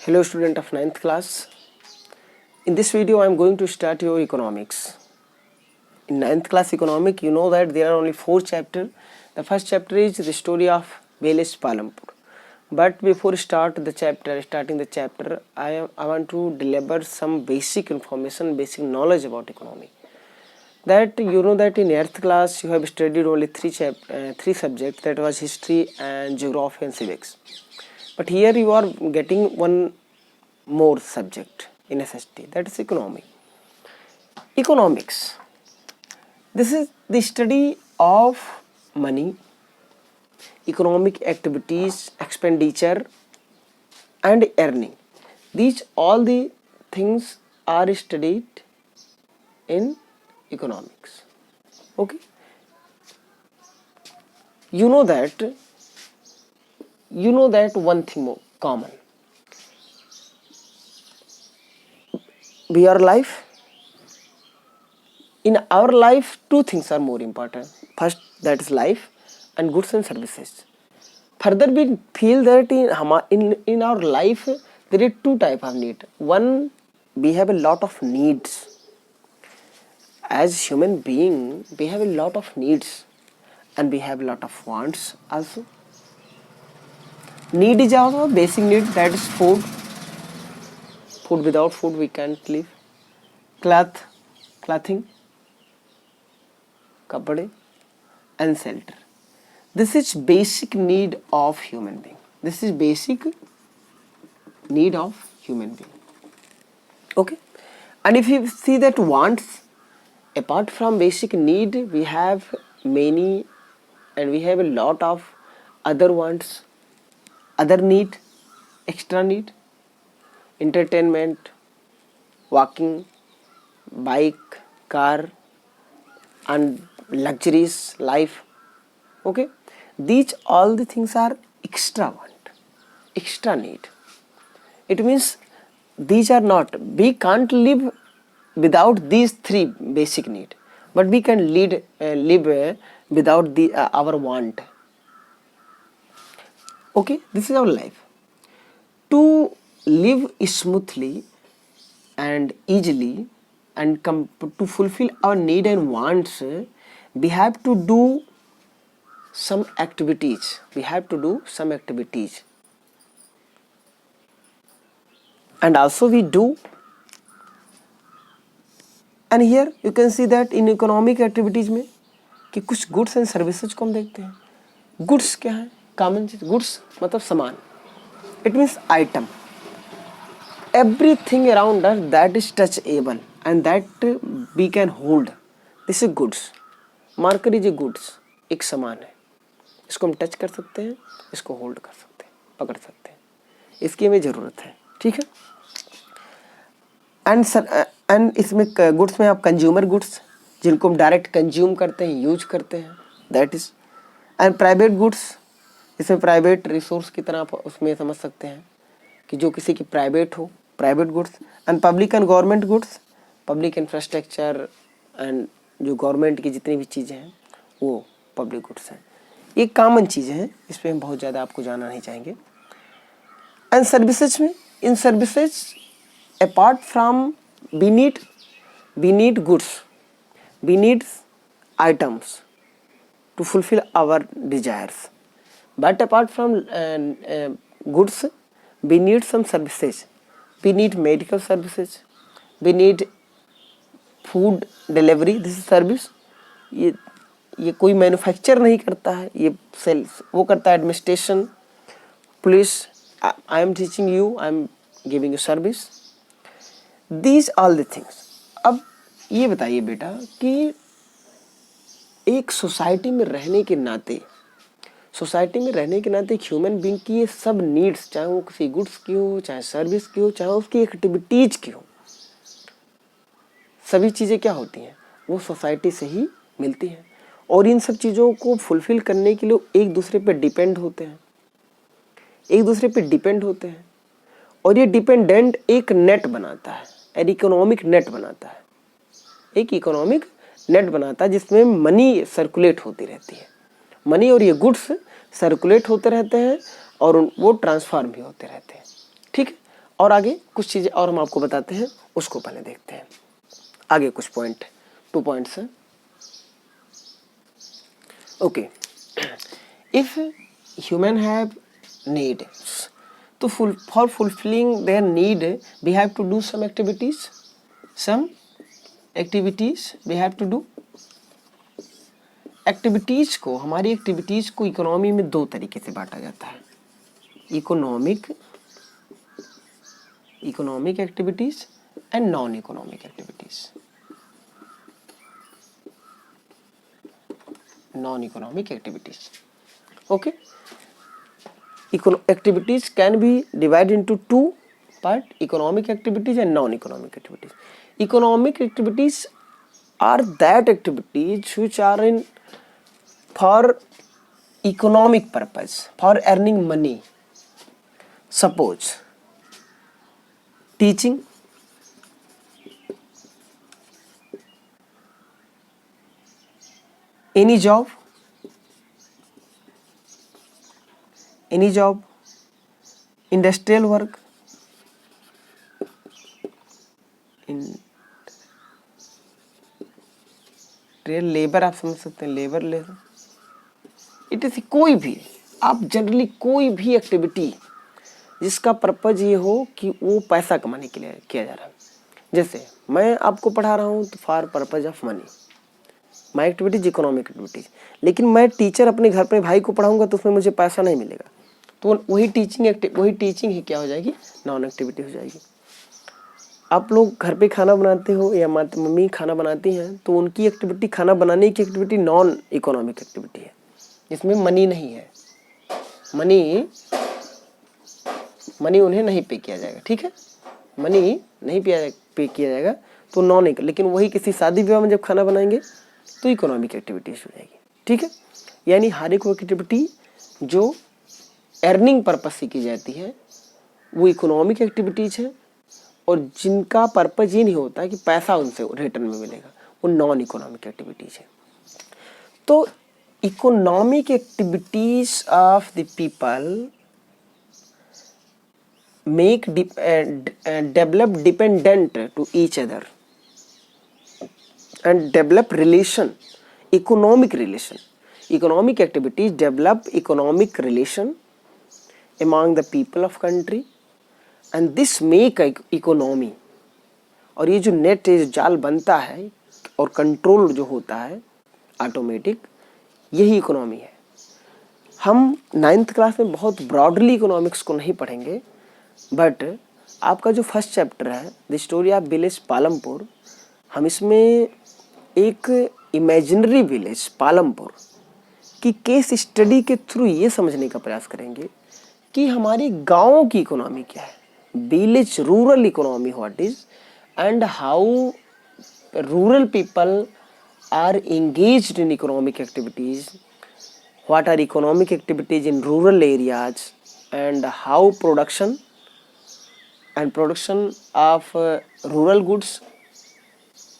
Hello student of 9th class. In this video I am going to start your economics. In 9th class economic, you know that there are only 4 chapters. The first chapter is the story of village Palampur. But before starting the chapter, I want to deliver some basic information, basic knowledge about economy. That you know that in 8th class you have studied only 3 subjects, that was history and geography and civics. But here you are getting one more subject in SST, that is economy. Economics. This is the study of money, economic activities, expenditure and earning. These all the things are studied in economics. Okay. You know that one thing more common. We are life. In our life, 2 things are more important. First, that is life and goods and services. Further, we feel that in our life there is 2 type of need. One, we have a lot of needs. As human being, we have a lot of needs and we have a lot of wants also. Need is also a basic need, that is food. Food, without food we can't live. Clothing, kapade and shelter. This is basic need of human being. This is basic need of human being. Okay. And if you see that wants, apart from basic need, we have many and we have a lot of other wants, other need, extra need, entertainment, walking, bike, car and luxuries, life. Okay. These all the things are extra want, extra need. It means these are not, we can't live without these 3 basic need, but we can live without our want. Okay, this is our life. To live smoothly and easily and to fulfill our need and wants, we have to do some activities. And also we do. And here you can see that in economic activities में कि कुछ goods and services को हम देखते हैं. Goods क्या है? Common चीज. Goods मतलब सामान. It means item. Everything around us that is touchable and that we can hold. This is goods. Marker is a goods. एक सामान है. इसको हम टच कर सकते हैं, इसको होल्ड कर सकते हैं, पकड़ सकते हैं. इसकी हमें ज़रूरत है. ठीक है. एंड इसमें गुड्स में आप कंज्यूमर गुड्स, जिनको हम डायरेक्ट कंज्यूम करते हैं, यूज करते हैं, that is. And private goods, इसमें प्राइवेट रिसोर्स की तरह आप उसमें समझ सकते हैं कि जो किसी की प्राइवेट हो, private goods. And public and government goods, public infrastructure and जो गवर्नमेंट की जितनी भी चीज़ें हैं वो पब्लिक गुड्स हैं. ये कॉमन चीज़ें हैं, इस पर हम बहुत ज़्यादा आपको जाना नहीं चाहेंगे. एंड सर्विसेज में, इन services apart from we need goods, we need items to fulfill our desires, but apart from goods we need some services. We need medical services, we need food delivery. This is service. ये कोई manufacture नहीं करता है, ये sales वो करता है, administration, police. I am teaching you, I am giving you service. These all the things. अब ये बताइए बेटा कि एक सोसाइटी में रहने के नाते ह्यूमन बीइंग की ये सब नीड्स, चाहे वो किसी गुड्स की हो, चाहे सर्विस की हो, चाहे उसकी एक्टिविटीज की हो, सभी चीज़ें क्या होती हैं, वो सोसाइटी से ही मिलती हैं. और इन सब चीज़ों को फुलफिल करने के लिए एक दूसरे पे डिपेंड होते हैं. और ये डिपेंडेंट एक नेट बनाता है, एक इकोनॉमिक नेट बनाता है, जिसमें मनी सर्कुलेट होती रहती है. मनी और ये गुड्स सर्कुलेट होते रहते हैं और वो ट्रांसफॉर्म भी होते रहते हैं. ठीक है. और आगे कुछ चीज़ें और हम आपको बताते हैं, उसको पहले देखते हैं। आगे कुछ पॉइंट, 2 पॉइंट्स हैं। Okay, if human have needs, तो for fulfilling their need we have to do some activities, we have to do. Activities को, हमारी एक्टिविटीज को इकोनॉमी में 2 तरीके से बांटा जाता है, economic activities and non economic activities. Non-economic activities. Okay. Activities can be divided into 2 parts: economic activities and non-economic activities. Economic activities are that activities which are in for economic purpose, for earning money. Suppose teaching, any job, industrial work, labour आप समझ सकते हैं, labour it is कोई भी, आप generally कोई भी activity जिसका पर्पज ये हो कि वो पैसा कमाने के लिए किया जा रहा है। जैसे मैं आपको पढ़ा रहा हूँ तो for purpose of money, my activities economic activities. लेकिन मैं टीचर अपने घर पे भाई को पढ़ाऊंगा तो उसमें मुझे पैसा नहीं मिलेगा, तो वही टीचिंग ही क्या हो जाएगी, नॉन एक्टिविटी हो जाएगी। आप लोग घर पे खाना बनाते हो या मम्मी खाना बनाती हैं, तो उनकी एक्टिविटी, खाना बनाने की एक्टिविटी नॉन इकोनॉमिक एक्टिविटी है, इसमें मनी नहीं है, मनी उन्हें नहीं पे किया जाएगा, ठीक है, मनी नहीं पे किया जाएगा तो नॉन। लेकिन वही किसी शादी विवाह में जब खाना बनाएंगे तो इकोनॉमिक एक्टिविटीज हो जाएगी, ठीक है। यानी हर एक वो एक्टिविटी जो अर्निंग पर्पस से की जाती है वो इकोनॉमिक एक्टिविटीज है, और जिनका पर्पज ये नहीं होता कि पैसा उनसे रिटर्न में मिलेगा, वो नॉन इकोनॉमिक एक्टिविटीज है। तो economic activities of the people make develop dependent to each other and develop relation, economic relation. Economic activities develop economic relation among the people of country and this make economy. और ये जो net जाल बनता है और control जो होता है ऑटोमेटिक, यही इकोनॉमी है। हम 9th क्लास में बहुत ब्रॉडली इकोनॉमिक्स को नहीं पढ़ेंगे, बट आपका जो फर्स्ट चैप्टर है the story of village Palampur, हम इसमें एक इमेजिनरी विलेज पालमपुर की केस स्टडी के थ्रू ये समझने का प्रयास करेंगे कि हमारी गाँव की इकोनॉमी क्या है, village rural economy what is, and how rural people are engaged in economic activities, what are economic activities in rural areas, and how production of rural goods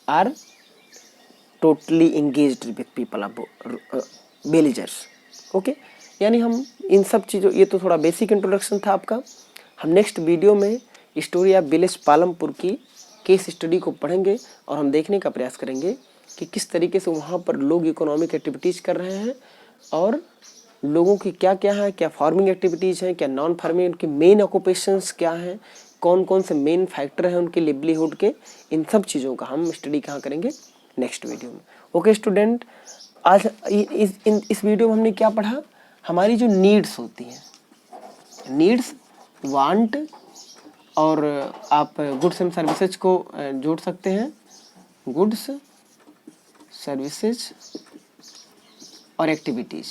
are totally engaged with people of villagers. Okay, यानी हम इन सब चीज़ों, ये तो थोड़ा basic introduction था आपका। हम नेक्स्ट वीडियो में स्टोरी ऑफ विलेज पालमपुर की केस स्टडी को पढ़ेंगे और हम देखने का प्रयास करेंगे कि किस तरीके से वहाँ पर लोग इकोनॉमिक एक्टिविटीज़ कर रहे हैं और लोगों की क्या क्या है, क्या फार्मिंग एक्टिविटीज़ हैं, क्या नॉन फार्मिंग, उनके मेन ऑक्यूपेशंस क्या हैं, कौन कौन से मेन फैक्टर हैं उनके लिवलीहुड के, इन सब चीज़ों का हम स्टडी कहाँ करेंगे, नेक्स्ट वीडियो में। ओके स्टूडेंट, आज इस वीडियो में हमने क्या पढ़ा, हमारी जो नीड्स होती हैं, नीड्स, वांट, और आप गुड्स एंड सर्विसेज को जोड़ सकते हैं, गुड्स, सर्विसेज और activities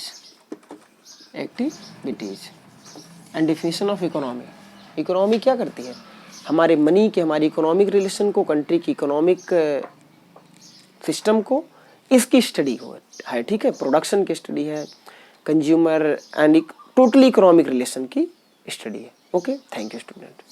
and definition of economy. Economy क्या करती है, हमारे मनी के, हमारी इकोनॉमिक रिलेशन को, कंट्री की इकोनॉमिक सिस्टम को, इसकी स्टडी हो है, ठीक है, प्रोडक्शन की स्टडी है, consumer and totally economic relation की स्टडी है। Okay, thank you student.